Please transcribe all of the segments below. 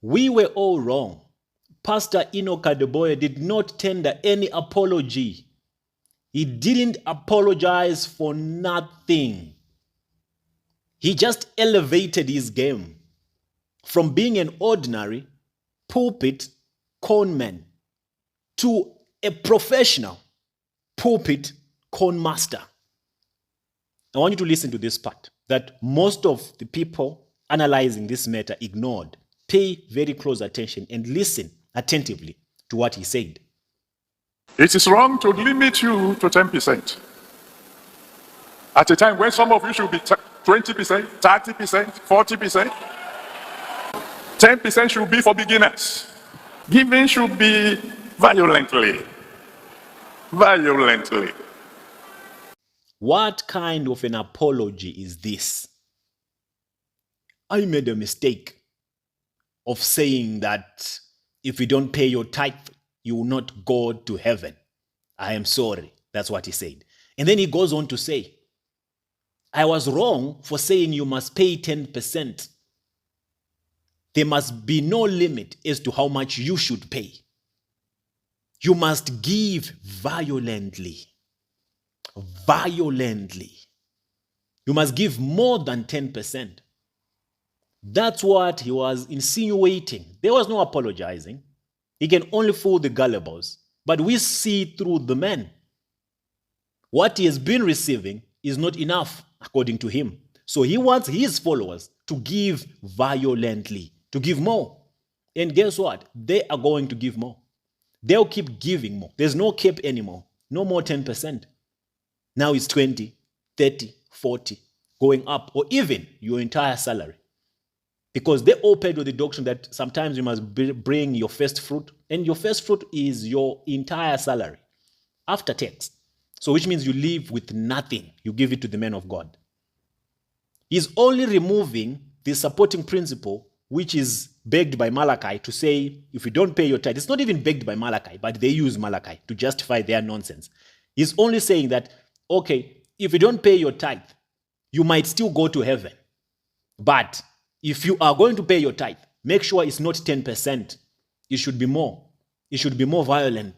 We were all wrong. Pastor Enoch Adeboye did not tender any apology. He didn't apologize for nothing. He just elevated his game from being an ordinary pulpit conman to a professional pulpit con master. I want you to listen to this part that most of the people analyzing this matter ignored. Pay very close attention and listen attentively to what he said. It is wrong to limit you to 10%. At a time when some of you should be 20%, 30%, 40%. 10% should be for beginners. Giving should be violently. Violently. What kind of an apology is this? I made a mistake of saying that if you don't pay your tithe, you will not go to heaven. I am sorry. That's what he said. And then he goes on to say, I was wrong for saying you must pay 10%. There must be no limit as to how much you should pay. You must give violently. Violently. You must give more than 10%. That's what he was insinuating. There was no apologizing. He can only fool the gullibles. But we see through the man. What he has been receiving is not enough, according to him. So he wants his followers to give violently, to give more. And guess what? They are going to give more. They'll keep giving more. There's no cap anymore. No more 10%. Now it's 20, 30, 40, going up, or even your entire salary. Because they all paid with the doctrine that sometimes you must bring your first fruit, and your first fruit is your entire salary after tax. So which means you live with nothing. You give it to the man of God. He's only removing the supporting principle, which is begged by Malachi to say, if you don't pay your tithe, it's not even begged by Malachi, but they use Malachi to justify their nonsense. He's only saying that, okay, if you don't pay your tithe, you might still go to heaven. But if you are going to pay your tithe, make sure it's not 10%. It should be more. It should be more violent.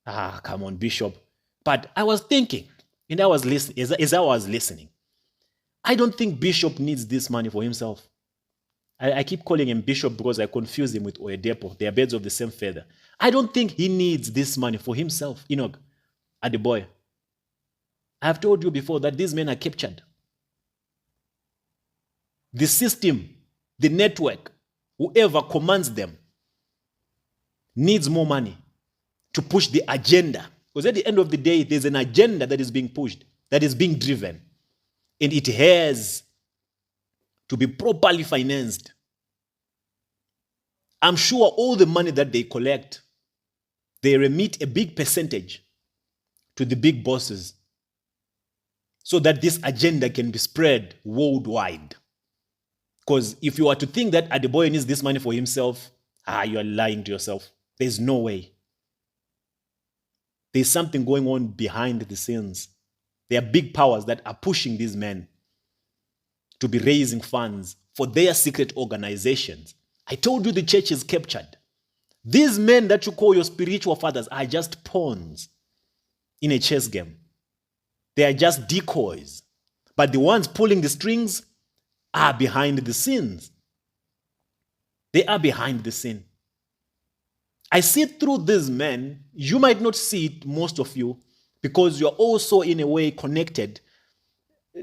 Ah, come on, Bishop. But I was thinking, and I was listening, as I was listening, I don't think Bishop needs this money for himself. I keep calling him Bishop because I confuse him with Oyedepo. They are birds of the same feather. I don't think he needs this money for himself. Enoch, Adeboye. I have told you before that these men are captured. The system, the network, whoever commands them needs more money to push the agenda. Because at the end of the day, there's an agenda that is being pushed, that is being driven. And it has to be properly financed. I'm sure all the money that they collect, they remit a big percentage to the big bosses so that this agenda can be spread worldwide. Because if you are to think that Adeboye needs this money for himself, you are lying to yourself. There's no way. There's something going on behind the scenes. There are big powers that are pushing these men to be raising funds for their secret organizations. I told you the church is captured. These men that you call your spiritual fathers are just pawns in a chess game. They are just decoys. But the ones pulling the strings are behind the scenes. They are behind the scene. I see through these men. You might not see it, most of you, because you're also in a way connected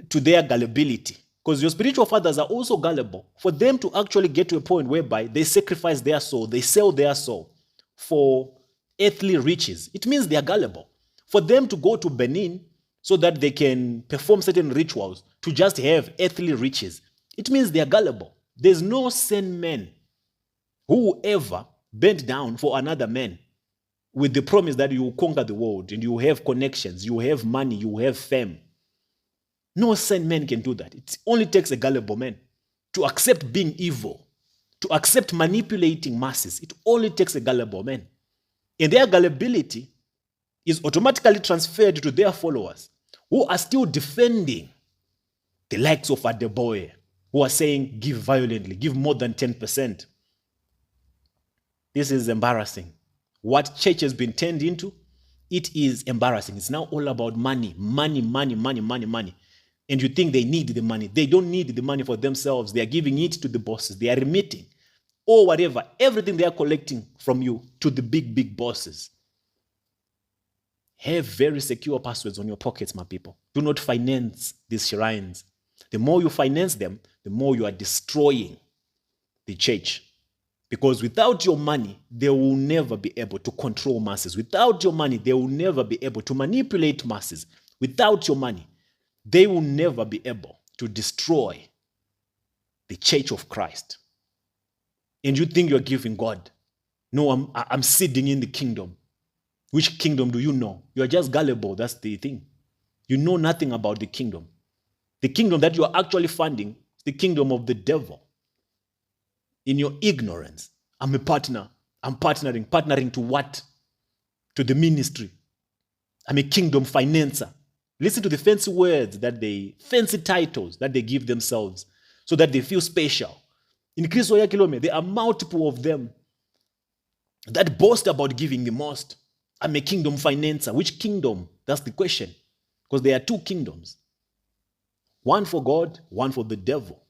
to their gullibility. Because your spiritual fathers are also gullible. For them to actually get to a point whereby they sacrifice their soul, they sell their soul for earthly riches, it means they are gullible. For them to go to Benin so that they can perform certain rituals to just have earthly riches, it means they are gullible. There's no sane man who will ever bend down for another man with the promise that you will conquer the world and you will have connections, you will have money, you will have fame. No sane man can do that. It only takes a gullible man to accept being evil, to accept manipulating masses. It only takes a gullible man. And their gullibility is automatically transferred to their followers who are still defending the likes of Adeboye, who are saying, give violently, give more than 10%. This is embarrassing. What church has been turned into, it is embarrassing. It's now all about money, money, money, money, money, money. And you think they need the money. They don't need the money for themselves. They are giving it to the bosses. They are remitting or whatever, everything they are collecting from you to the big, big bosses. Have very secure passwords on your pockets, my people. Do not finance these shrines. The more you finance them, the more you are destroying the church. Because without your money, they will never be able to control masses. Without your money, they will never be able to manipulate masses. Without your money, they will never be able to destroy the church of Christ. And you think you're giving God. No, I'm seeding in the kingdom. Which kingdom do you know? You are just gullible. That's the thing. You know nothing about the kingdom. The kingdom that you are actually funding is the kingdom of the devil. In your ignorance, I'm a partner. I'm partnering. Partnering to what? To the ministry. I'm a kingdom financer. Listen to the fancy words fancy titles that they give themselves so that they feel special. In Kristo ya Kilome, there are multiple of them that boast about giving the most. I'm a kingdom financer. Which kingdom? That's the question. Because there are two kingdoms. One for God, one for the devil.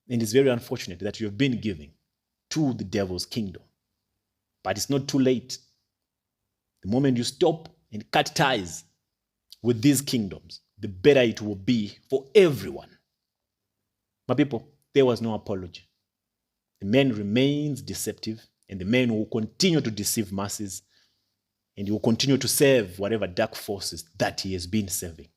And it's very unfortunate that you have been giving to the devil's kingdom. But it's not too late. The moment you stop and cut ties with these kingdoms, the better it will be for everyone. My people, there was no apology. The man remains deceptive, and the man will continue to deceive masses, and he will continue to serve whatever dark forces that he has been serving.